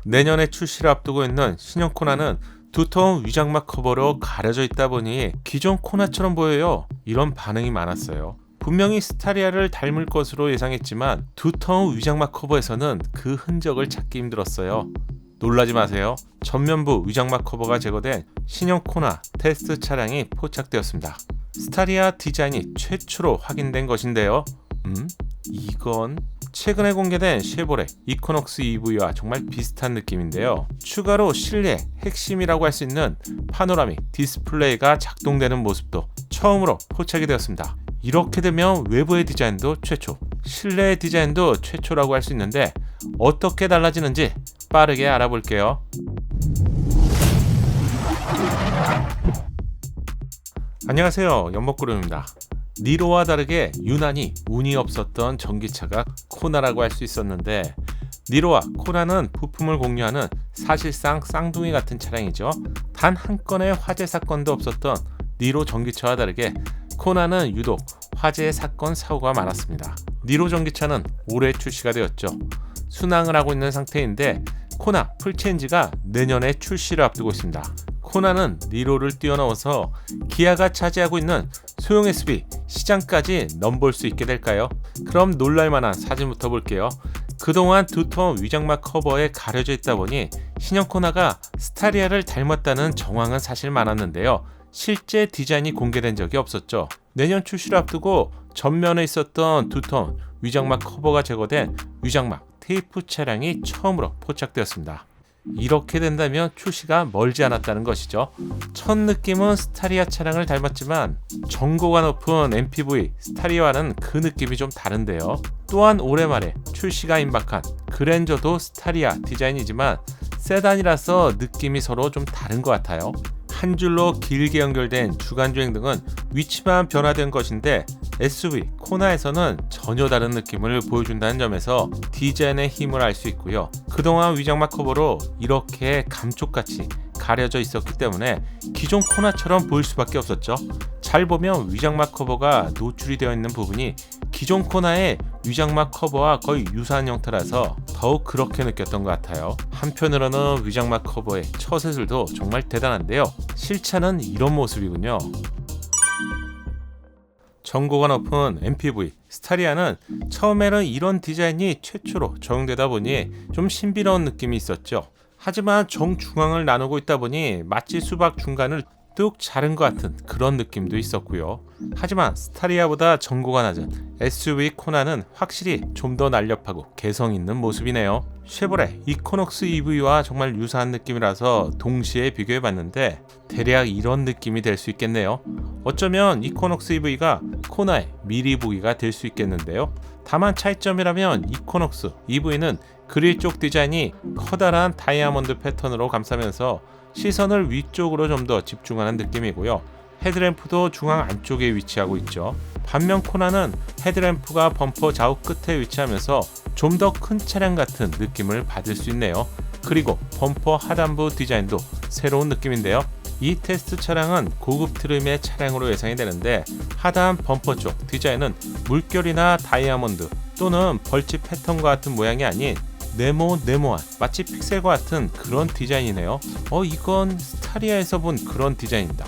내년에 출시를 앞두고 있는 신형 코나는 두터운 위장막 커버로 가려져 있다 보니 기존 코나처럼 보여요. 이런 반응이 많았어요. 분명히 스타리아를 닮을 것으로 예상했지만 두터운 위장막 커버에서는 그 흔적을 찾기 힘들었어요. 놀라지 마세요. 전면부 위장막 커버가 제거된 신형 코나 테스트 차량이 포착되었습니다. 스타리아 디자인이 최초로 확인된 것인데요. 이건 최근에 공개된 쉐보레 이코녹스 EV와 정말 비슷한 느낌인데요. 추가로 실내 핵심이라고 할 수 있는 파노라믹 디스플레이가 작동되는 모습도 처음으로 포착이 되었습니다. 이렇게 되면 외부의 디자인도 최초, 실내의 디자인도 최초라고 할 수 있는데 어떻게 달라지는지 빠르게 알아볼게요. 안녕하세요, 연목구름입니다. 니로와 다르게 유난히 운이 없었던 전기차가 코나라고 할 수 있었는데, 니로와 코나는 부품을 공유하는 사실상 쌍둥이 같은 차량이죠. 단 한 건의 화재 사건도 없었던 니로 전기차와 다르게 코나는 유독 화재 사건 사고가 많았습니다. 니로 전기차는 올해 출시가 되었죠. 순항을 하고 있는 상태인데 코나 풀체인지가 내년에 출시를 앞두고 있습니다. 코나는 니로를 뛰어넘어서 기아가 차지하고 있는 소형 SUV 시장까지 넘볼 수 있게 될까요? 그럼 놀랄만한 사진부터 볼게요. 그동안 두터운 위장막 커버에 가려져 있다 보니 신형 코나가 스타리아를 닮았다는 정황은 사실 많았는데요. 실제 디자인이 공개된 적이 없었죠. 내년 출시를 앞두고 전면에 있었던 두터운 위장막 커버가 제거된 위장막 테이프 차량이 처음으로 포착되었습니다. 이렇게 된다면 출시가 멀지 않았다는 것이죠. 첫 느낌은 스타리아 차량을 닮았지만 전고가 높은 MPV 스타리아와는 그 느낌이 좀 다른데요. 또한 올해 말에 출시가 임박한 그랜저도 스타리아 디자인이지만 세단이라서 느낌이 서로 좀 다른 것 같아요. 한 줄로 길게 연결된 주간주행 등은 위치만 변화된 것인데 SUV 코나에서는 전혀 다른 느낌을 보여준다는 점에서 디자인의 힘을 알 수 있고요. 그동안 위장막 커버로 이렇게 감쪽같이 가려져 있었기 때문에 기존 코나처럼 보일 수밖에 없었죠. 잘 보면 위장막 커버가 노출이 되어 있는 부분이 기존 코나의 위장막 커버와 거의 유사한 형태라서 더욱 그렇게 느꼈던 것 같아요. 한편으로는 위장막 커버의 처세술도 정말 대단한데요. 실차는 이런 모습이군요. 전고가 높은 MPV 스타리아는 처음에는 이런 디자인이 최초로 적용되다 보니 좀 신비로운 느낌이 있었죠. 하지만 정중앙을 나누고 있다 보니 마치 수박 중간을 뚝 자른 것 같은 그런 느낌도 있었고요. 하지만 스타리아보다 전고가 낮은 SUV 코나는 확실히 좀 더 날렵하고 개성 있는 모습이네요. 쉐보레 이코녹스 EV와 정말 유사한 느낌이라서 동시에 비교해봤는데 대략 이런 느낌이 될 수 있겠네요. 어쩌면 이코녹스 EV가 코나의 미리 보기가 될 수 있겠는데요. 다만 차이점이라면 이코녹스 EV는 그릴 쪽 디자인이 커다란 다이아몬드 패턴으로 감싸면서 시선을 위쪽으로 좀 더 집중하는 느낌이고요. 헤드램프도 중앙 안쪽에 위치하고 있죠. 반면 코나는 헤드램프가 범퍼 좌우 끝에 위치하면서 좀 더 큰 차량 같은 느낌을 받을 수 있네요. 그리고 범퍼 하단부 디자인도 새로운 느낌인데요. 이 테스트 차량은 고급 트림의 차량으로 예상이 되는데 하단 범퍼 쪽 디자인은 물결이나 다이아몬드 또는 벌집 패턴과 같은 모양이 아닌 네모한 마치 픽셀과 같은 그런 디자인이네요. 이건 스타리아에서 본 그런 디자인이다.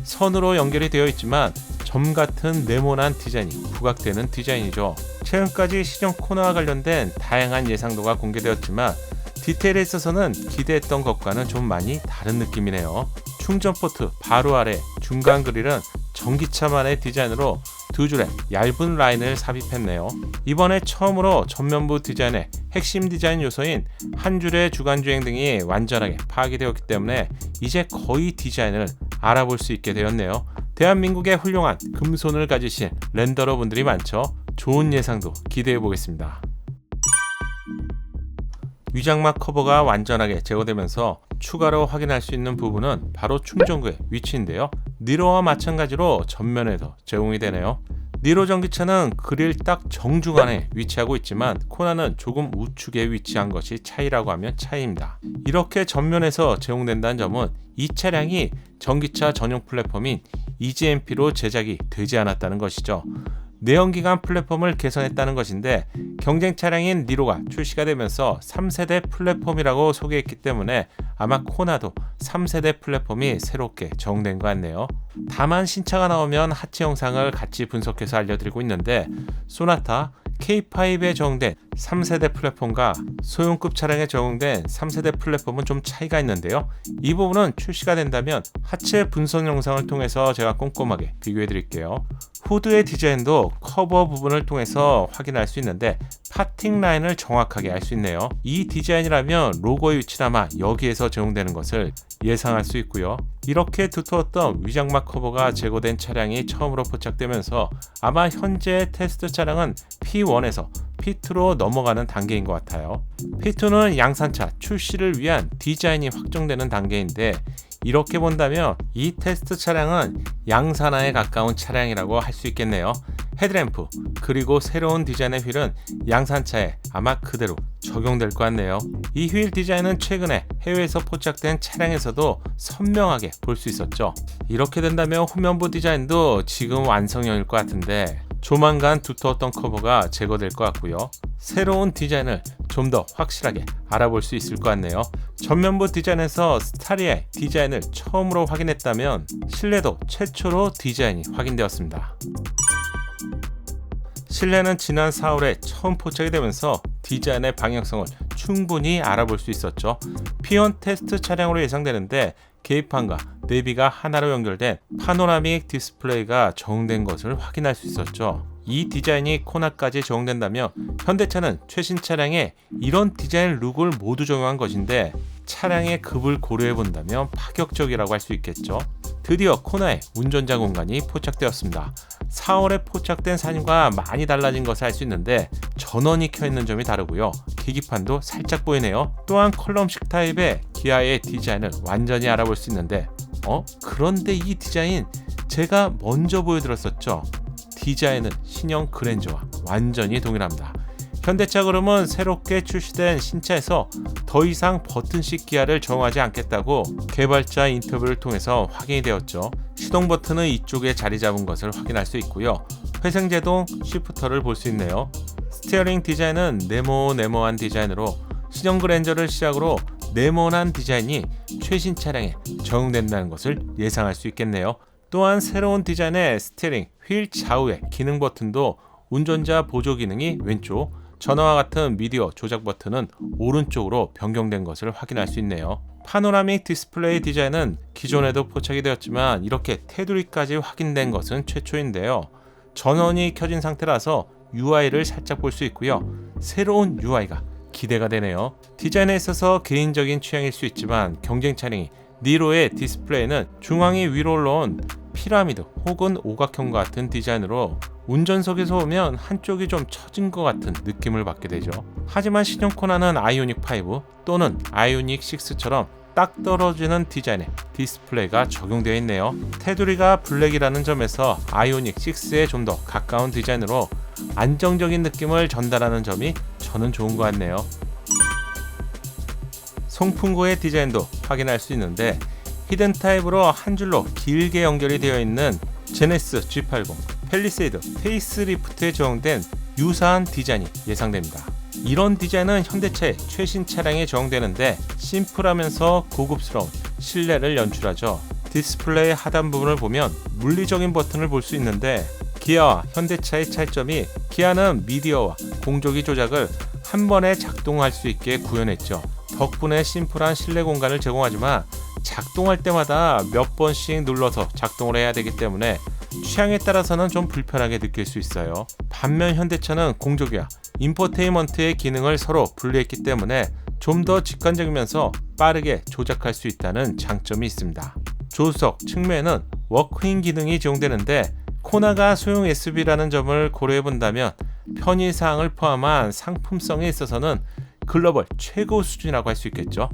선으로 연결이 되어 있지만 점 같은 네모난 디자인이 부각되는 디자인이죠. 최근까지 신형 코나와 관련된 다양한 예상도가 공개되었지만 디테일에 있어서는 기대했던 것과는 좀 많이 다른 느낌이네요. 충전 포트 바로 아래 중간 그릴은 전기차만의 디자인으로 두 줄의 얇은 라인을 삽입했네요. 이번에 처음으로 전면부 디자인의 핵심 디자인 요소인 한 줄의 주간주행 등이 완전하게 파악이 되었기 때문에 이제 거의 디자인을 알아볼 수 있게 되었네요. 대한민국의 훌륭한 금손을 가지신 렌더러 분들이 많죠. 좋은 예상도 기대해 보겠습니다. 위장막 커버가 완전하게 제거되면서 추가로 확인할 수 있는 부분은 바로 충전구의 위치인데요. 니로와 마찬가지로 전면에서 제공이 되네요. 니로 전기차는 그릴 딱 정중앙에 위치하고 있지만 코나는 조금 우측에 위치한 것이 차이라고 하면 차이입니다. 이렇게 전면에서 제공된다는 점은 이 차량이 전기차 전용 플랫폼인 EGMP로 제작이 되지 않았다는 것이죠. 내연기관 플랫폼을 개선했다는 것인데 경쟁 차량인 니로가 출시가 되면서 3세대 플랫폼이라고 소개했기 때문에 아마 코나도 3세대 플랫폼이 새롭게 적용된 것 같네요. 다만 신차가 나오면 하체 영상을 같이 분석해서 알려드리고 있는데 소나타 K5에 적용된 3세대 플랫폼과 소형급 차량에 적용된 3세대 플랫폼은 좀 차이가 있는데요. 이 부분은 출시가 된다면 하체 분석 영상을 통해서 제가 꼼꼼하게 비교해 드릴게요. 후드의 디자인도 커버 부분을 통해서 확인할 수 있는데 파팅 라인을 정확하게 알 수 있네요. 이 디자인이라면 로고의 위치는 아마 여기에서 적용되는 것을 예상할 수 있고요. 이렇게 두터웠던 위장막 커버가 제거된 차량이 처음으로 포착되면서 아마 현재 테스트 차량은 P1에서 P2로 넘어가는 단계인 것 같아요. P2는 양산차 출시를 위한 디자인이 확정되는 단계인데 이렇게 본다면 이 테스트 차량은 양산화에 가까운 차량이라고 할 수 있겠네요. 헤드램프 그리고 새로운 디자인의 휠은 양산차에 아마 그대로 적용될 것 같네요. 이 휠 디자인은 최근에 해외에서 포착된 차량에서도 선명하게 볼 수 있었죠. 이렇게 된다면 후면부 디자인도 지금 완성형일 것 같은데 조만간 두터웠던 커버가 제거될 것 같고요. 새로운 디자인을 좀 더 확실하게 알아볼 수 있을 것 같네요. 전면부 디자인에서 스타리아의 디자인을 처음으로 확인했다면 실내도 최초로 디자인이 확인되었습니다. 실내는 지난 4월에 처음 포착이 되면서 디자인의 방향성을 충분히 알아볼 수 있었죠. P1 테스트 차량으로 예상되는데 계기판과 내비가 하나로 연결된 파노라믹 디스플레이가 적용된 것을 확인할 수 있었죠. 이 디자인이 코나까지 적용된다면 현대차는 최신 차량에 이런 디자인 룩을 모두 적용한 것인데 차량의 급을 고려해 본다면 파격적이라고 할 수 있겠죠. 드디어 코나의 운전자 공간이 포착되었습니다. 4월에 포착된 사진과 많이 달라진 것을 알 수 있는데 전원이 켜있는 점이 다르고요. 계기판도 살짝 보이네요. 또한 컬럼식 타입의 기아의 디자인을 완전히 알아볼 수 있는데 그런데 이 디자인 제가 먼저 보여드렸었죠. 디자인은 신형 그랜저와 완전히 동일합니다. 현대차 그룹은 새롭게 출시된 신차에서 더 이상 버튼식 기아를 적용하지 않겠다고 개발자 인터뷰를 통해서 확인이 되었죠. 시동 버튼은 이쪽에 자리 잡은 것을 확인할 수 있고요. 회생제동 쉬프터를 볼 수 있네요. 스티어링 디자인은 네모한 디자인으로 신형 그랜저를 시작으로 네모난 디자인이 최신 차량에 적용된다는 것을 예상할 수 있겠네요. 또한 새로운 디자인의 스티어링 휠 좌우의 기능 버튼도 운전자 보조 기능이 왼쪽, 전화와 같은 미디어 조작 버튼은 오른쪽으로 변경된 것을 확인할 수 있네요. 파노라믹 디스플레이 디자인은 기존에도 포착이 되었지만 이렇게 테두리까지 확인된 것은 최초인데요. 전원이 켜진 상태라서 UI를 살짝 볼 수 있고요. 새로운 UI가 기대가 되네요. 디자인에 있어서 개인적인 취향일 수 있지만 경쟁 차량이 니로의 디스플레이는 중앙이 위로 올라온 피라미드 혹은 오각형과 같은 디자인으로 운전석에서 보면 한쪽이 좀 처진 것 같은 느낌을 받게 되죠. 하지만 신형 코나는 아이오닉 5 또는 아이오닉 6처럼 딱 떨어지는 디자인의 디스플레이가 적용되어 있네요. 테두리가 블랙이라는 점에서 아이오닉 6에 좀 더 가까운 디자인으로 안정적인 느낌을 전달하는 점이 저는 좋은 것 같네요. 송풍구의 디자인도 확인할 수 있는데 히든 타입으로 한 줄로 길게 연결이 되어 있는 제네시스 G80, 팰리세이드 페이스리프트에 적용된 유사한 디자인이 예상됩니다. 이런 디자인은 현대차의 최신 차량에 적용되는데 심플하면서 고급스러운 실내를 연출하죠. 디스플레이 하단 부분을 보면 물리적인 버튼을 볼 수 있는데 기아와 현대차의 차이점이 기아는 미디어와 공조기 조작을 한 번에 작동할 수 있게 구현했죠. 덕분에 심플한 실내 공간을 제공하지만 작동할 때마다 몇 번씩 눌러서 작동을 해야 되기 때문에 취향에 따라서는 좀 불편하게 느낄 수 있어요. 반면 현대차는 공조기와 인포테인먼트의 기능을 서로 분리했기 때문에 좀 더 직관적이면서 빠르게 조작할 수 있다는 장점이 있습니다. 조수석 측면에는 워크인 기능이 적용되는데 코나가 소형 SUV라는 점을 고려해 본다면 편의사항을 포함한 상품성에 있어서는 글로벌 최고 수준이라고 할 수 있겠죠.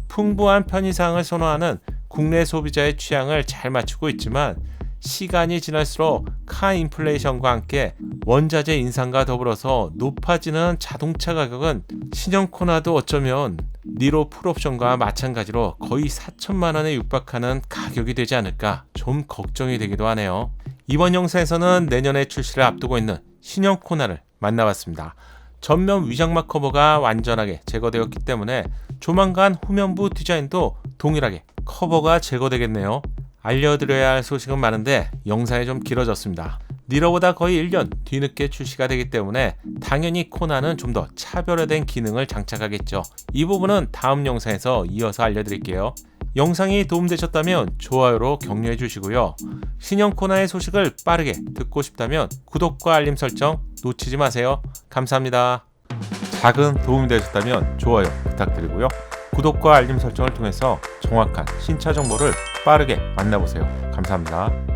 풍부한 편의사항을 선호하는 국내 소비자의 취향을 잘 맞추고 있지만 시간이 지날수록 카 인플레이션과 함께 원자재 인상과 더불어서 높아지는 자동차 가격은 신형 코나도 어쩌면 니로 풀옵션과 마찬가지로 거의 4천만 원에 육박하는 가격이 되지 않을까 좀 걱정이 되기도 하네요. 이번 영상에서는 내년에 출시를 앞두고 있는 신형 코나를 만나봤습니다. 전면 위장막 커버가 완전하게 제거되었기 때문에 조만간 후면부 디자인도 동일하게 커버가 제거되겠네요. 알려드려야 할 소식은 많은데 영상이 좀 길어졌습니다. 니러보다 거의 1년 뒤늦게 출시가 되기 때문에 당연히 코나는 좀 더 차별화된 기능을 장착하겠죠. 이 부분은 다음 영상에서 이어서 알려드릴게요. 영상이 도움되셨다면 좋아요로 격려해 주시고요. 신형 코나의 소식을 빠르게 듣고 싶다면 구독과 알림 설정 놓치지 마세요. 감사합니다. 작은 도움이 되셨다면 좋아요 부탁드리고요. 구독과 알림 설정을 통해서 정확한 신차 정보를 빠르게 만나보세요. 감사합니다.